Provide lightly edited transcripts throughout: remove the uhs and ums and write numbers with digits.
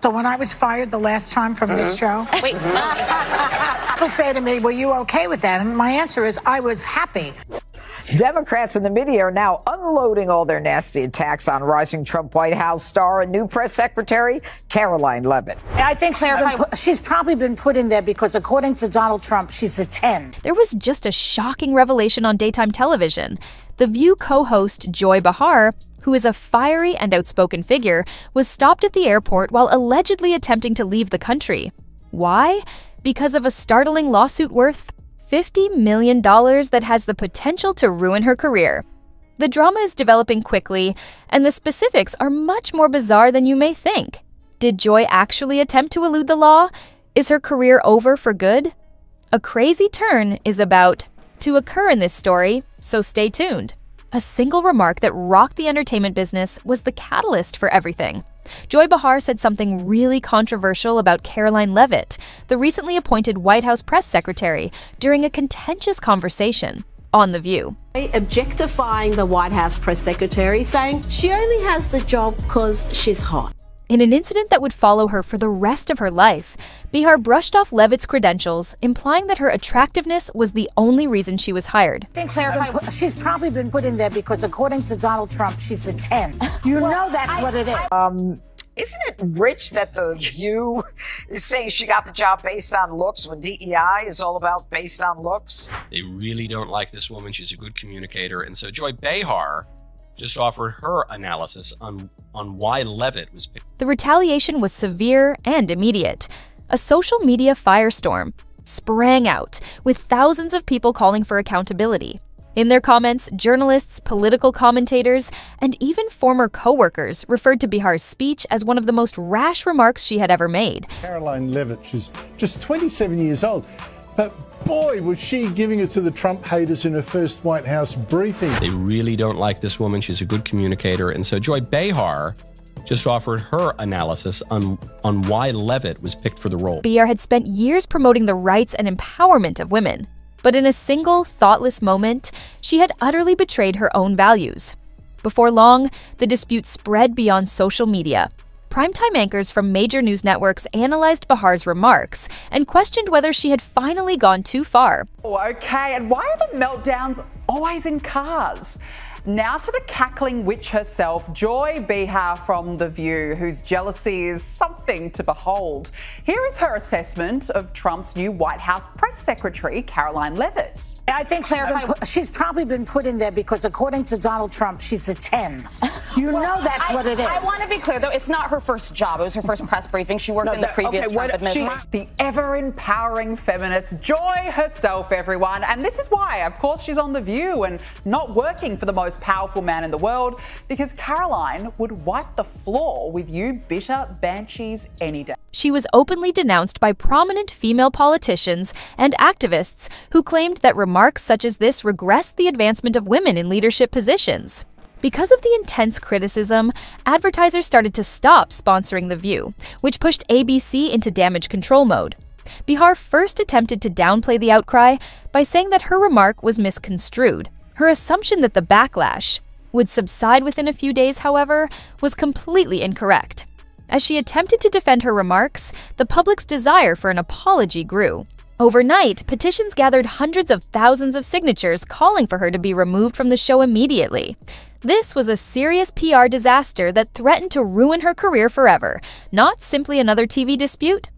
So when I was fired the last time from this show, Wait, people say to me, were you okay with that? And my answer is, I was happy. Democrats in the media are now unloading all their nasty attacks on rising Trump White House star and new press secretary, Karoline Leavitt. I think she's probably been put in there because, according to Donald Trump, she's a 10. There was just a shocking revelation on daytime television. The View co-host Joy Behar, who is a fiery and outspoken figure, was stopped at the airport while allegedly attempting to leave the country. Why? Because of a startling lawsuit worth $50 million that has the potential to ruin her career. The drama is developing quickly, and the specifics are much more bizarre than you may think. Did Joy actually attempt to elude the law? Is her career over for good? A crazy turn is about to occur in this story, so stay tuned. A single remark that rocked the entertainment business was the catalyst for everything. Joy Behar said something really controversial about Karoline Leavitt, the recently appointed White House press secretary, during a contentious conversation on The View. Objectifying the White House press secretary, saying she only has the job because she's hot. In an incident that would follow her for the rest of her life, Behar brushed off Leavitt's credentials, implying that her attractiveness was the only reason she was hired. I think she's probably been put in there because, according to Donald Trump, she's a 10. You know that's what it is. Isn't it rich that The View is saying she got the job based on looks when DEI is all about based on looks? They really don't like this woman. She's a good communicator. And so Joy Behar just offered her analysis on why Leavitt was picked. The retaliation was severe and immediate. A social media firestorm sprang out, with thousands of people calling for accountability. In their comments, journalists, political commentators, and even former co-workers referred to Behar's speech as one of the most rash remarks she had ever made. Karoline Leavitt, she's just 27 years old. But boy, was she giving it to the Trump haters in her first White House briefing. They really don't like this woman. She's a good communicator. And so Joy Behar just offered her analysis on why Leavitt was picked for the role. Behar had spent years promoting the rights and empowerment of women. But in a single, thoughtless moment, she had utterly betrayed her own values. Before long, the dispute spread beyond social media. Primetime anchors from major news networks analyzed Behar's remarks and questioned whether she had finally gone too far. Oh, okay, and why are the meltdowns always in cars? Now to the cackling witch herself, Joy Behar from The View, whose jealousy is something to behold. Here is her assessment of Trump's new White House press secretary, Karoline Leavitt. I think she's probably been put in there because, according to Donald Trump, she's a 10. You know that's what it is. I want to be clear, though, it's not her first job. It was her first press briefing. She worked in the previous Trump administration. The ever-empowering feminist, Joy herself, everyone. And this is why, of course, she's on The View and not working for the most powerful man in the world, because Karoline would wipe the floor with you bitter banshees any day. She was openly denounced by prominent female politicians and activists who claimed that remarks such as this regressed the advancement of women in leadership positions. Because of the intense criticism, advertisers started to stop sponsoring The View, which pushed ABC into damage control mode. Behar first attempted to downplay the outcry by saying that her remark was misconstrued. Her assumption that the backlash would subside within a few days, however, was completely incorrect. As she attempted to defend her remarks, the public's desire for an apology grew. Overnight, petitions gathered hundreds of thousands of signatures calling for her to be removed from the show immediately. This was a serious PR disaster that threatened to ruin her career forever, not simply another TV dispute.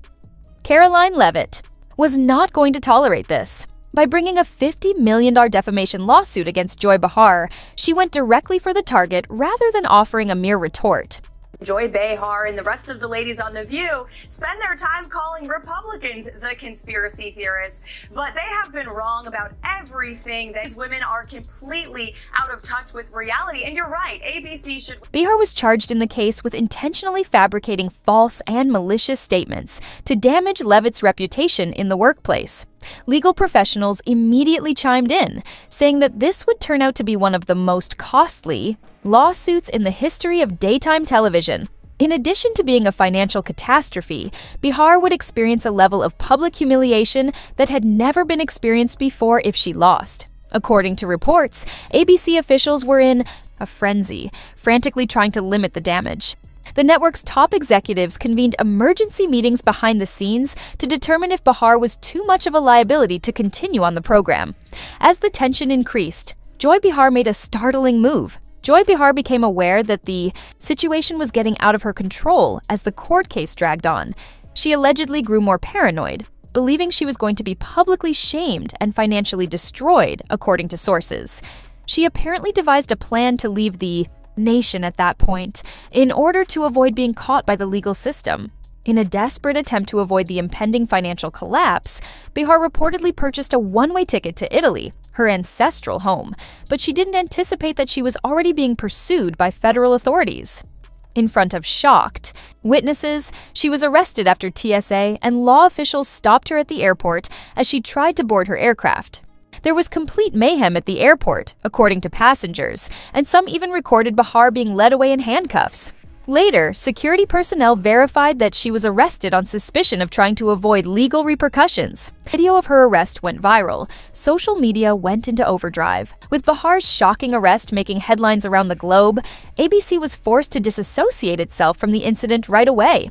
Karoline Leavitt was not going to tolerate this. By bringing a $50 million defamation lawsuit against Joy Behar, she went directly for the target rather than offering a mere retort. Joy Behar and the rest of the ladies on The View spend their time calling Republicans the conspiracy theorists, but they have been wrong about everything. These women are completely out of touch with reality, and you're right, ABC should... Behar was charged in the case with intentionally fabricating false and malicious statements to damage Leavitt's reputation in the workplace. Legal professionals immediately chimed in, saying that this would turn out to be one of the most costly lawsuits in the history of daytime television. In addition to being a financial catastrophe, Behar would experience a level of public humiliation that had never been experienced before if she lost. According to reports, ABC officials were in a frenzy, frantically trying to limit the damage. The network's top executives convened emergency meetings behind the scenes to determine if Behar was too much of a liability to continue on the program. As the tension increased, Joy Behar made a startling move. Joy Behar became aware that the situation was getting out of her control as the court case dragged on. She allegedly grew more paranoid, believing she was going to be publicly shamed and financially destroyed, according to sources. She apparently devised a plan to leave the nation at that point in order to avoid being caught by the legal system. In a desperate attempt to avoid the impending financial collapse, Behar reportedly purchased a one-way ticket to Italy, her ancestral home, but she didn't anticipate that she was already being pursued by federal authorities. In front of shocked witnesses, she was arrested after TSA, and law officials stopped her at the airport as she tried to board her aircraft. There was complete mayhem at the airport, according to passengers, and some even recorded Behar being led away in handcuffs. Later, security personnel verified that she was arrested on suspicion of trying to avoid legal repercussions. Video of her arrest went viral. Social media went into overdrive. With Behar's shocking arrest making headlines around the globe, ABC was forced to disassociate itself from the incident right away.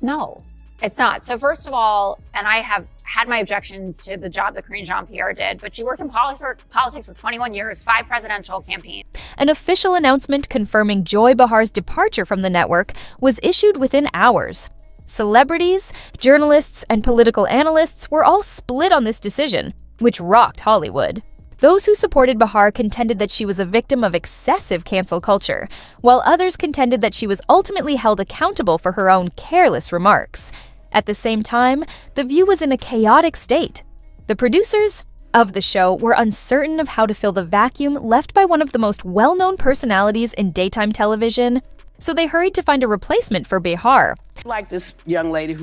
No, it's not. So first of all, and I have had my objections to the job that Karine Jean-Pierre did, but she worked in politics for 21 years, 5 presidential campaigns. An official announcement confirming Joy Behar's departure from the network was issued within hours. Celebrities, journalists, and political analysts were all split on this decision, which rocked Hollywood. Those who supported Behar contended that she was a victim of excessive cancel culture, while others contended that she was ultimately held accountable for her own careless remarks. At the same time, The View was in a chaotic state. The producers of the show were uncertain of how to fill the vacuum left by one of the most well-known personalities in daytime television, so they hurried to find a replacement for Behar. Like this young lady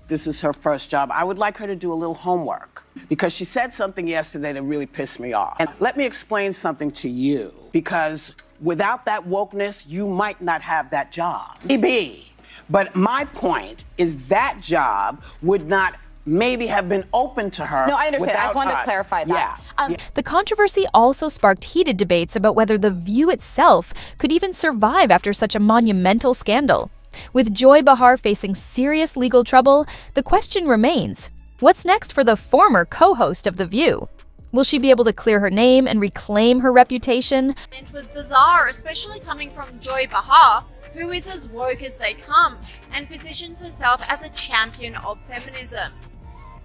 this is her first job, I would like her to do a little homework because she said something yesterday that really pissed me off. And let me explain something to you, because without that wokeness, you might not have that job. Maybe. But my point is that job would not maybe have been open to her. No, I understand. I just wanted to clarify that. Yeah. The controversy also sparked heated debates about whether The View itself could even survive after such a monumental scandal. With Joy Behar facing serious legal trouble, the question remains, what's next for the former co-host of The View? Will she be able to clear her name and reclaim her reputation? It was bizarre, especially coming from Joy Behar, who is as woke as they come and positions herself as a champion of feminism.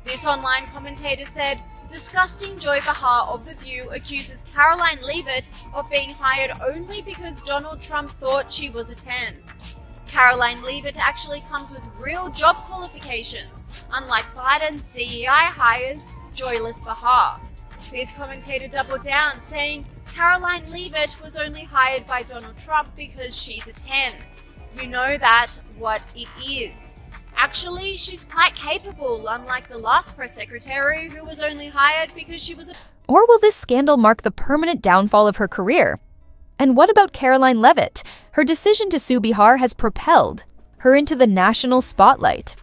This online commentator said, disgusting Joy Behar of The View accuses Caroline Leavitt of being hired only because Donald Trump thought she was a 10. Caroline Leavitt actually comes with real job qualifications, unlike Biden's DEI hires, Joyless Behar. This commentator doubled down, saying Caroline Leavitt was only hired by Donald Trump because she's a 10. You know that what it is. Actually, she's quite capable, unlike the last press secretary who was only hired because she was a... Or will this scandal mark the permanent downfall of her career? And what about Caroline Leavitt? Her decision to sue Behar has propelled her into the national spotlight.